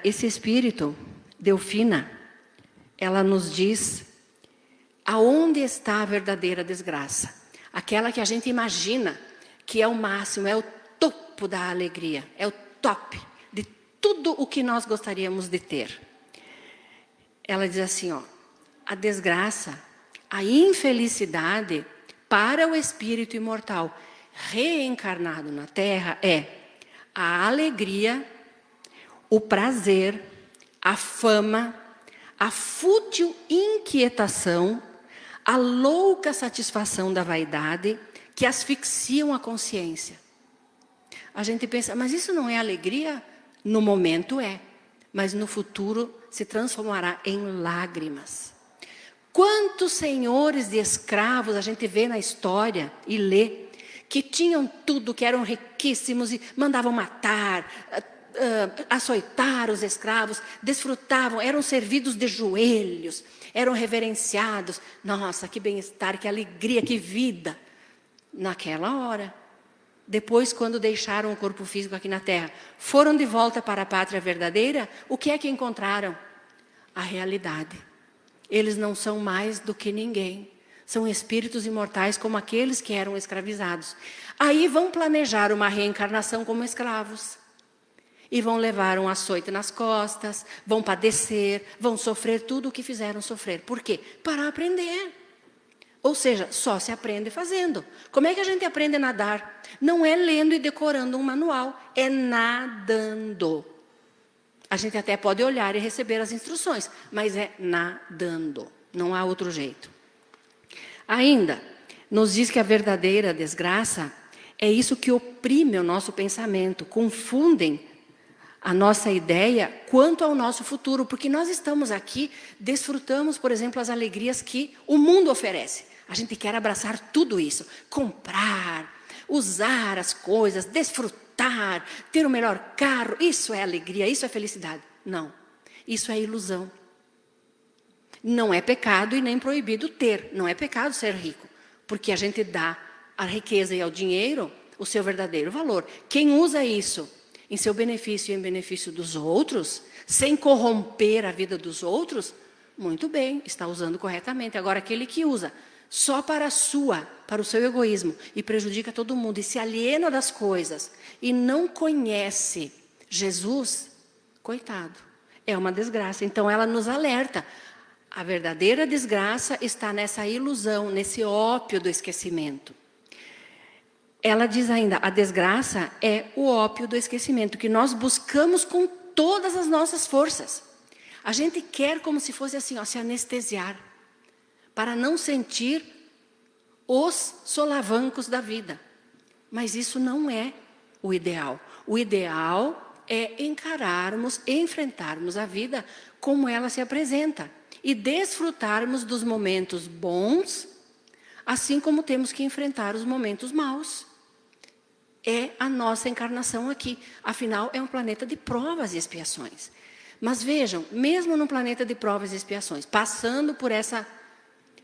Esse espírito, Delfina, ela nos diz Aonde está a verdadeira desgraça? Aquela que a gente imagina que é o máximo, é o topo da alegria, é o top de tudo o que nós gostaríamos de ter. Ela diz assim, ó, a desgraça, a infelicidade para o espírito imortal reencarnado na Terra é a alegria, o prazer, a fama, a fútil inquietação, a louca satisfação da vaidade que asfixiam a consciência. A gente pensa, mas isso não é alegria? No momento é, mas no futuro se transformará em lágrimas. Quantos senhores de escravos a gente vê na história e lê, que tinham tudo, que eram riquíssimos e mandavam matar, açoitar os escravos, desfrutavam, eram servidos de joelhos, eram reverenciados. Nossa, que bem-estar, que alegria, que vida. Naquela hora. Depois, quando deixaram o corpo físico aqui na Terra, foram de volta para a pátria verdadeira, o que é que encontraram? A realidade. Eles não são mais do que ninguém. São espíritos imortais como aqueles que eram escravizados. Aí vão planejar uma reencarnação como escravos. E vão levar um açoite nas costas, vão padecer, vão sofrer tudo o que fizeram sofrer. Por quê? Para aprender. Ou seja, só se aprende fazendo. Como é que a gente aprende a nadar? Não é lendo e decorando um manual, é nadando. A gente até pode olhar e receber as instruções, mas é nadando. Não há outro jeito. Ainda, nos diz que a verdadeira desgraça é isso que oprime o nosso pensamento, confundem a nossa ideia quanto ao nosso futuro, porque nós estamos aqui, desfrutamos, por exemplo, as alegrias que o mundo oferece. A gente quer abraçar tudo isso, comprar, usar as coisas, desfrutar, ter o melhor carro, isso é alegria, isso é felicidade. Não, isso é ilusão. Não é pecado e nem proibido ter, não é pecado ser rico, porque a gente dá à riqueza e ao dinheiro o seu verdadeiro valor. Quem usa isso em seu benefício e em benefício dos outros, sem corromper a vida dos outros, muito bem, está usando corretamente. Agora, aquele que usa só para o seu egoísmo e prejudica todo mundo e se aliena das coisas e não conhece Jesus, coitado, é uma desgraça. Então, ela nos alerta. A verdadeira desgraça está nessa ilusão, nesse ópio do esquecimento. Ela diz ainda, a desgraça é o ópio do esquecimento, que nós buscamos com todas as nossas forças. A gente quer como se fosse assim, ó, se anestesiar, para não sentir os solavancos da vida. Mas isso não é o ideal. O ideal é encararmos, enfrentarmos a vida como ela se apresenta. E desfrutarmos dos momentos bons, assim como temos que enfrentar os momentos maus. É a nossa encarnação aqui. Afinal, é um planeta de provas e expiações. Mas vejam, mesmo num planeta de provas e expiações, passando por essa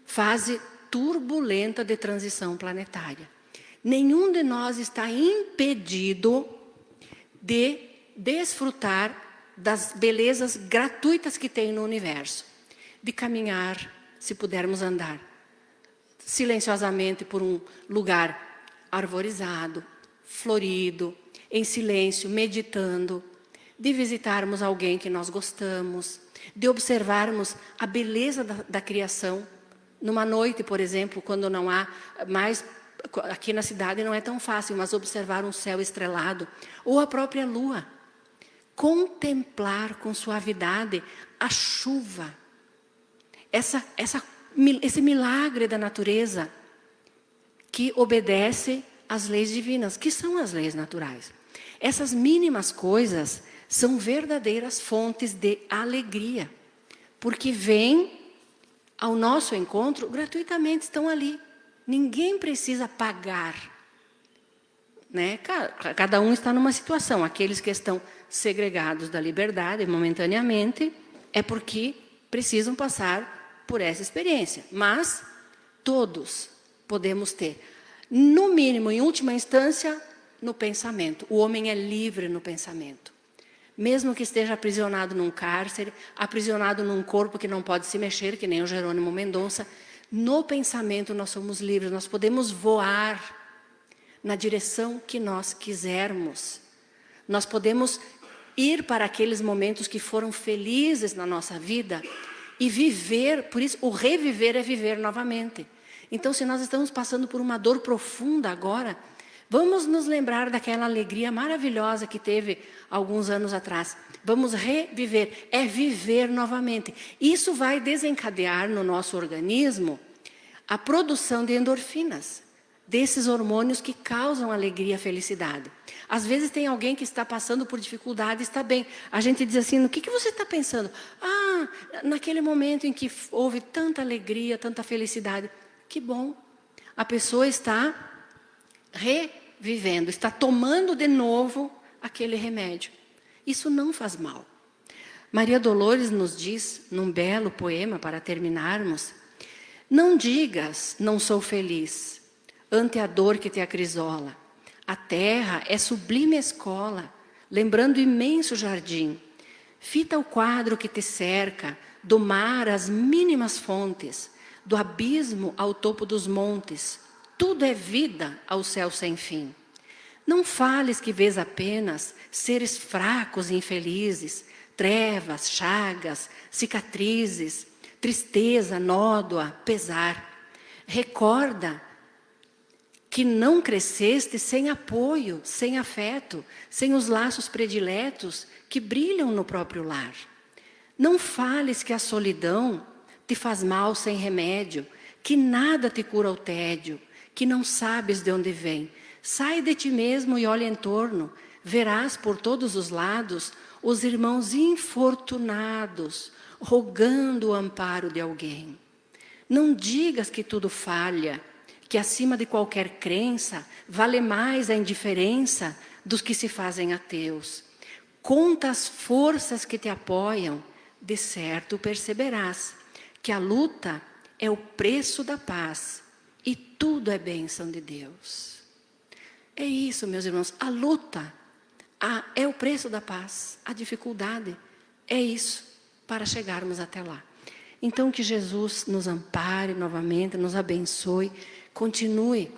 fase turbulenta de transição planetária, nenhum de nós está impedido de desfrutar das belezas gratuitas que tem no universo. De caminhar, se pudermos andar silenciosamente por um lugar arvorizado, florido, em silêncio, meditando, de visitarmos alguém que nós gostamos, de observarmos a beleza da criação. Numa noite, por exemplo, quando não há mais, aqui na cidade não é tão fácil, mas observar um céu estrelado, ou a própria lua. Contemplar com suavidade a chuva. Esse milagre da natureza que obedece às leis divinas, que são as leis naturais. Essas mínimas coisas são verdadeiras fontes de alegria, porque vêm ao nosso encontro gratuitamente, estão ali. Ninguém precisa pagar. Né? Cada um está numa situação. Aqueles que estão segregados da liberdade momentaneamente é porque precisam passar por essa experiência, mas todos podemos ter, no mínimo, em última instância, no pensamento. O homem é livre no pensamento. Mesmo que esteja aprisionado num cárcere, aprisionado num corpo que não pode se mexer, que nem o Jerônimo Mendonça, No pensamento nós somos livres, nós podemos voar na direção que nós quisermos. Nós podemos ir para aqueles momentos que foram felizes na nossa vida e viver, por isso o reviver é viver novamente. Então, se nós estamos passando por uma dor profunda agora, vamos nos lembrar daquela alegria maravilhosa que teve alguns anos atrás. Vamos reviver, é viver novamente. Isso vai desencadear no nosso organismo a produção de endorfinas, desses hormônios que causam alegria e felicidade. Às vezes tem alguém que está passando por dificuldade, está bem. A gente diz assim, no que você está pensando? Ah, naquele momento em que houve tanta alegria, tanta felicidade. Que bom. A pessoa está revivendo, está tomando de novo aquele remédio. Isso não faz mal. Maria Dolores nos diz, num belo poema para terminarmos, não digas, não sou feliz, ante a dor que te acrisola. A terra é sublime escola, lembrando imenso jardim. Fita o quadro que te cerca, do mar às mínimas fontes, do abismo ao topo dos montes. Tudo é vida ao céu sem fim. Não fales que vês apenas seres fracos e infelizes, trevas, chagas, cicatrizes, tristeza, nódoa, pesar. Recorda que não cresceste sem apoio, sem afeto, sem os laços prediletos que brilham no próprio lar. Não fales que a solidão te faz mal sem remédio, que nada te cura o tédio, que não sabes de onde vem. Sai de ti mesmo e olha em torno, verás por todos os lados os irmãos infortunados, rogando o amparo de alguém. Não digas que tudo falha, que acima de qualquer crença vale mais a indiferença dos que se fazem ateus. Conta as forças que te apoiam, de certo perceberás que a luta é o preço da paz e tudo é bênção de Deus. É isso, meus irmãos, a luta é o preço da paz, a dificuldade é isso, para chegarmos até lá. Então que Jesus nos ampare novamente, nos abençoe, continue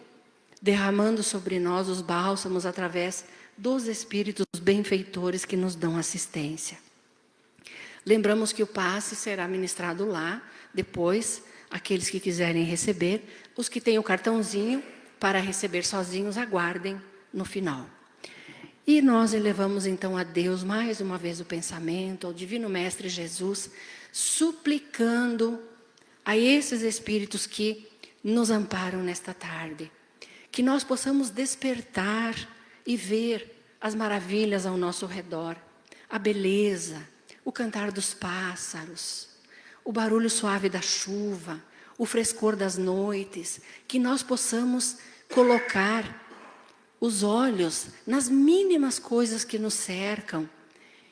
derramando sobre nós os bálsamos através dos Espíritos benfeitores que nos dão assistência. Lembramos que o passe será ministrado lá, depois, aqueles que quiserem receber, os que têm o cartãozinho para receber sozinhos, aguardem no final. E nós elevamos então a Deus mais uma vez o pensamento, ao Divino Mestre Jesus, suplicando a esses Espíritos que nos amparam nesta tarde, que nós possamos despertar e ver as maravilhas ao nosso redor, a beleza, o cantar dos pássaros, o barulho suave da chuva, o frescor das noites, que nós possamos colocar os olhos nas mínimas coisas que nos cercam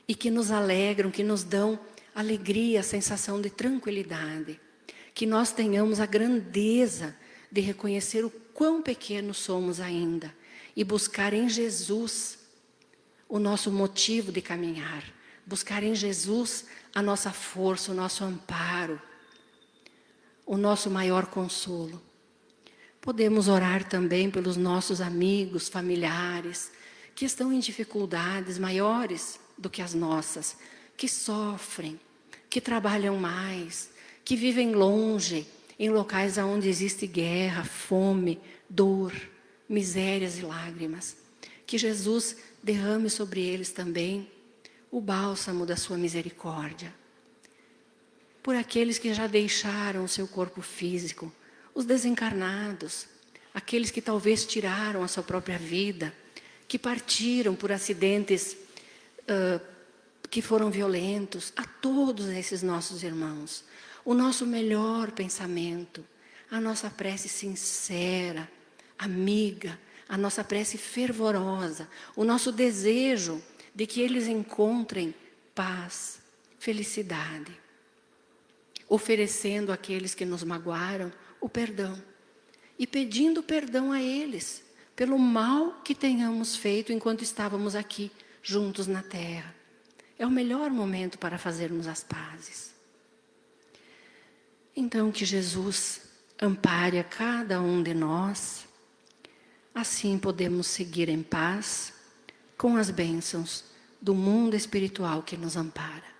e que nos alegram, que nos dão alegria, sensação de tranquilidade. Que nós tenhamos a grandeza de reconhecer o quão pequenos somos ainda e buscar em Jesus o nosso motivo de caminhar. Buscar em Jesus a nossa força, o nosso amparo, o nosso maior consolo. Podemos orar também pelos nossos amigos, familiares, que estão em dificuldades maiores do que as nossas, que sofrem, que trabalham mais, que vivem longe, em locais onde existe guerra, fome, dor, misérias e lágrimas. Que Jesus derrame sobre eles também o bálsamo da sua misericórdia. Por aqueles que já deixaram o seu corpo físico, os desencarnados, aqueles que talvez tiraram a sua própria vida, que partiram por acidentes que foram violentos, a todos esses nossos irmãos, o nosso melhor pensamento, a nossa prece sincera, amiga, a nossa prece fervorosa, o nosso desejo de que eles encontrem paz, felicidade, oferecendo àqueles que nos magoaram o perdão e pedindo perdão a eles pelo mal que tenhamos feito enquanto estávamos aqui juntos na terra. É o melhor momento para fazermos as pazes. Então que Jesus ampare a cada um de nós. Assim podemos seguir em paz com as bênçãos do mundo espiritual que nos ampara.